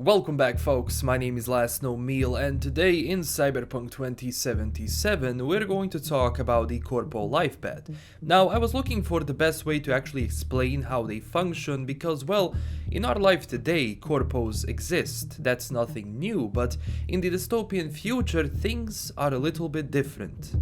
Welcome back folks, my name is LastKnownMeal and today in Cyberpunk 2077 we're going to talk about the Corpo Lifepath. Now I was looking for the best way to actually explain how they function because, well, in our life today corpos exist, that's nothing new, but in the dystopian future things are a little bit different.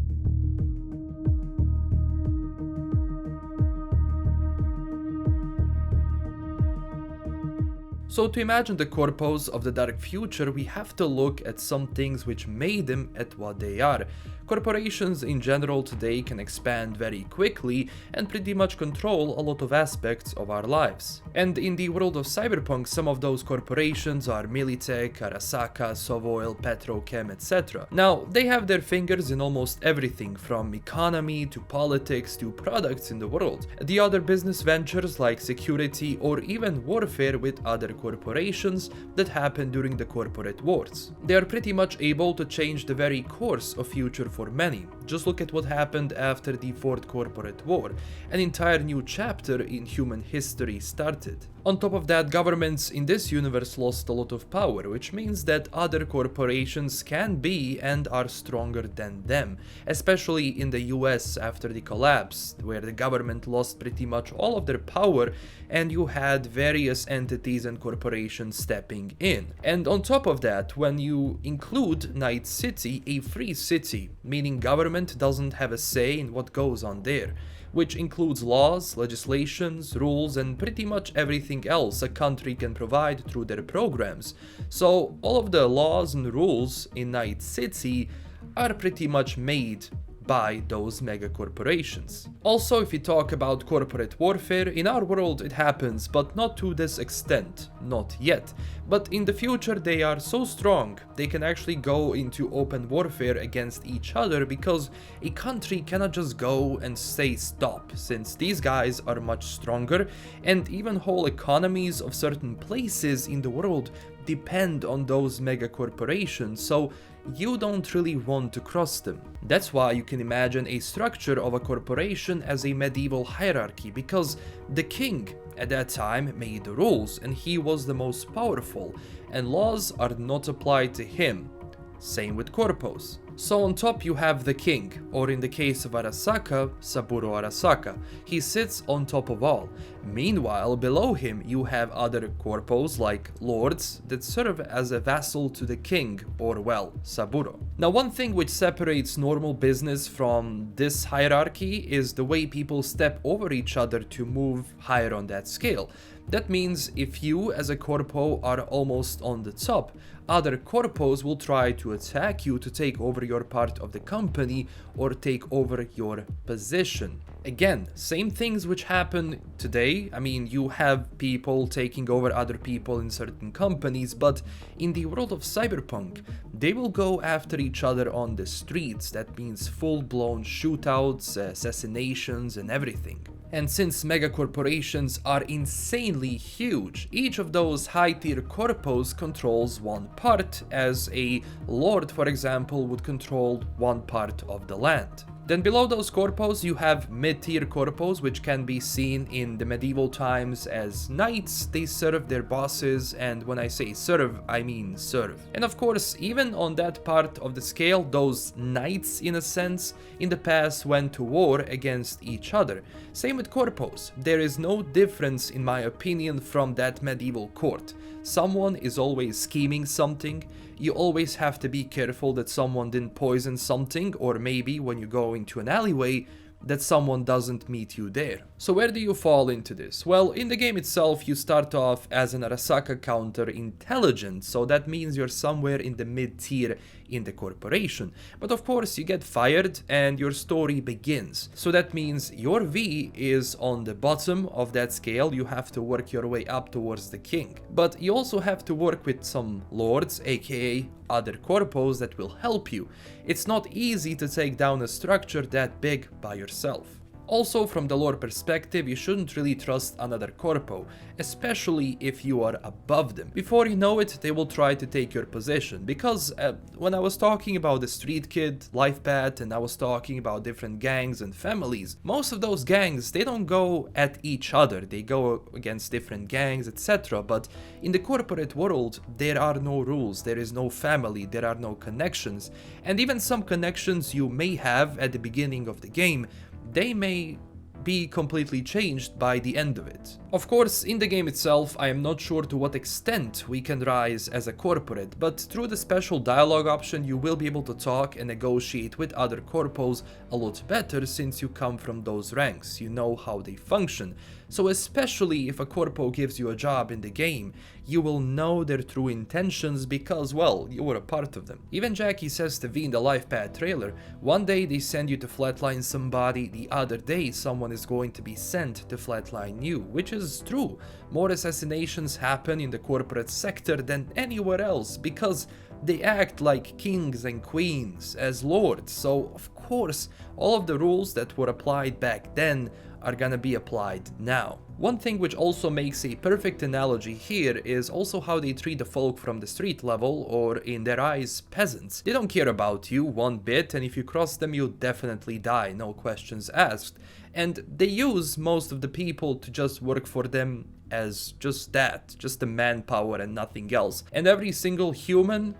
So to imagine the corpos of the dark future, we have to look at some things which made them at what they are. Corporations in general today can expand very quickly and pretty much control a lot of aspects of our lives. And in the world of Cyberpunk, some of those corporations are Militech, Arasaka, Sovoil, Petrochem, etc. Now, they have their fingers in almost everything from economy to politics to products in the world. The other business ventures like security or even warfare with other corporations that happen during the corporate wars. They are pretty much able to change the very course of future for many. Just look at what happened after the Fourth Corporate War. An entire new chapter in human history started. On top of that, governments in this universe lost a lot of power, which means that other corporations can be and are stronger than them, especially in the US after the collapse, where the government lost pretty much all of their power and you had various entities and corporations stepping in. And on top of that, when you include Night City, a free city, meaning government doesn't have a say in what goes on there, which includes laws, legislations, rules, and pretty much everything else a country can provide through their programs. So all of the laws and rules in Night City are pretty much made by those mega corporations. Also, if we talk about corporate warfare, in our world it happens, but not to this extent, not yet. But in the future they are so strong, they can actually go into open warfare against each other because a country cannot just go and say stop, since these guys are much stronger and even whole economies of certain places in the world depend on those mega corporations, so you don't really want to cross them. That's why you can imagine a structure of a corporation as a medieval hierarchy, because the king at that time made the rules and he was the most powerful, and laws are not applied to him. Same with corpos. So on top you have the king, or in the case of Arasaka, Saburo Arasaka. He sits on top of all. Meanwhile, below him you have other corpos like lords that serve as a vassal to the king, or well, Saburo. Now one thing which separates normal business from this hierarchy is the way people step over each other to move higher on that scale. That means if you as a corpo are almost on the top, other corpos will try to attack you to take over your part of the company or take over your position. Again, same things which happen today. I mean, you have people taking over other people in certain companies, but in the world of Cyberpunk, they will go after each other on the streets. That means full-blown shootouts, assassinations, and everything. And since mega corporations are insanely huge, each of those high-tier corpos controls one part, as a lord, for example, would control one part of the land. Then below those corpos you have mid-tier corpos, which can be seen in the medieval times as knights. They serve their bosses, and when I say serve, I mean serve. And of course, even on that part of the scale, those knights, in a sense, in the past went to war against each other. Same with corpos. There is no difference, in my opinion, from that medieval court. Someone is always scheming something. You always have to be careful that someone didn't poison something, or maybe when you go into an alleyway, that someone doesn't meet you there. So where do you fall into this? Well, in the game itself you start off as an Arasaka counter-intelligent, so that means you're somewhere in the mid-tier in the corporation. But of course you get fired and your story begins. So that means your V is on the bottom of that scale. You have to work your way up towards the king. But you also have to work with some lords, aka other corpos, that will help you. It's not easy to take down a structure that big by yourself. Also, from the lore perspective, you shouldn't really trust another corpo, especially if you are above them. Before you know it, they will try to take your position, because when I was talking about the street kid, Lifepath, and I was talking about different gangs and families, most of those gangs, they don't go at each other, they go against different gangs, etc. But in the corporate world, there are no rules, there is no family, there are no connections, and even some connections you may have at the beginning of the game, they may be completely changed by the end of it. Of course, in the game itself, I am not sure to what extent we can rise as a corporate, but through the special dialogue option you will be able to talk and negotiate with other corpos a lot better since you come from those ranks, you know how they function. So especially if a corpo gives you a job in the game, you will know their true intentions because, well, you were a part of them. Even Jackie says to V in the Lifepath trailer, one day they send you to flatline somebody, the other day someone is going to be sent to flatline you, which is true. More assassinations happen in the corporate sector than anywhere else because they act like kings and queens as lords, so of course all of the rules that were applied back then are gonna be applied now. One thing which also makes a perfect analogy here is also how they treat the folk from the street level, or in their eyes, peasants. They don't care about you one bit, and if you cross them you'll definitely die, no questions asked. And they use most of the people to just work for them as just that, just the manpower and nothing else. And every single human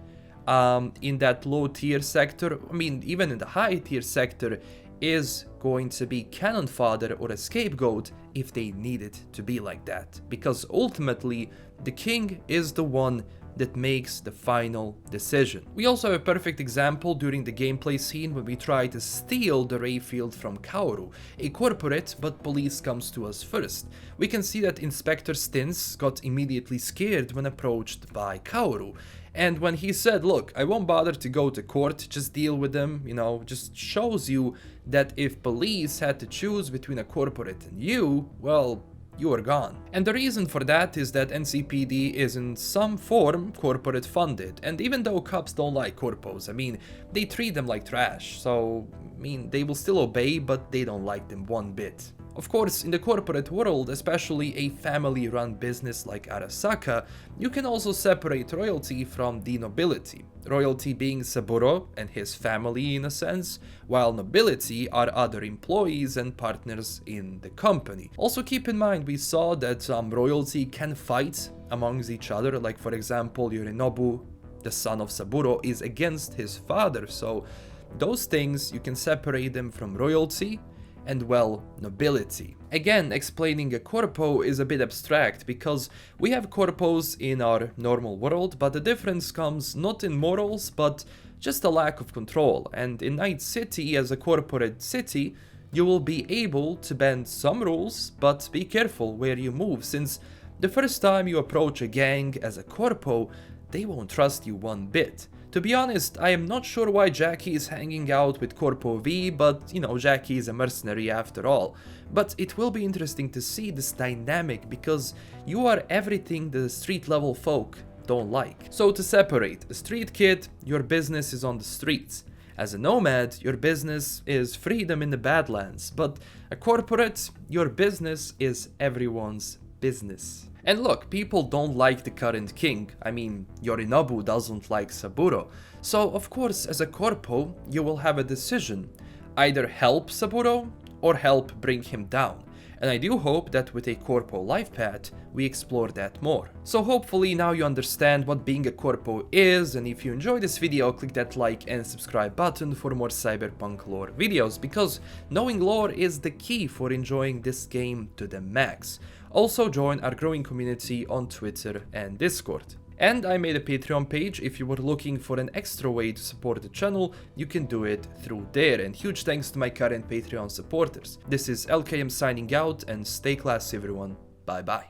in that low tier sector, I mean even in the high tier sector, is going to be cannon fodder or a scapegoat if they need it to be like that. Because ultimately, the king is the one that makes the final decision. We also have a perfect example during the gameplay scene when we try to steal the Rayfield from Kaoru, a corporate, but police comes to us first. We can see that Inspector Stins got immediately scared when approached by Kaoru. And when he said, look, I won't bother to go to court, just deal with them, you know, just shows you that if police had to choose between a corporate and you, well, you are gone. And the reason for that is that NCPD is in some form corporate funded, and even though cops don't like corpos, I mean, they treat them like trash, so, I mean, they will still obey, but they don't like them one bit. Of course, in the corporate world, especially a family-run business like Arasaka, you can also separate royalty from the nobility. Royalty being Saburo and his family in a sense, while nobility are other employees and partners in the company. Also keep in mind, we saw that royalty can fight amongst each other, like for example Yorinobu, the son of Saburo, is against his father, so those things you can separate them from royalty and, well, nobility. Again, explaining a corpo is a bit abstract because we have corpos in our normal world, but the difference comes not in morals but just a lack of control. And in Night City, as a corporate city, you will be able to bend some rules, but be careful where you move, since the first time you approach a gang as a corpo, they won't trust you one bit. To be honest, I am not sure why Jackie is hanging out with Corpo V, but you know, Jackie is a mercenary after all. But it will be interesting to see this dynamic because you are everything the street level folk don't like. So to separate, a street kid, your business is on the streets. As a nomad, your business is freedom in the Badlands, but a corporate, your business is everyone's business. And look, people don't like the current king, I mean, Yorinobu doesn't like Saburo, so of course as a corpo you will have a decision, either help Saburo or help bring him down. And I do hope that with a corpo life path we explore that more. So hopefully now you understand what being a corpo is, and if you enjoyed this video, click that like and subscribe button for more Cyberpunk lore videos, because knowing lore is the key for enjoying this game to the max. Also join our growing community on Twitter and Discord. And I made a Patreon page. If you were looking for an extra way to support the channel, you can do it through there. And huge thanks to my current Patreon supporters. This is LKM signing out, and stay classy everyone. Bye bye.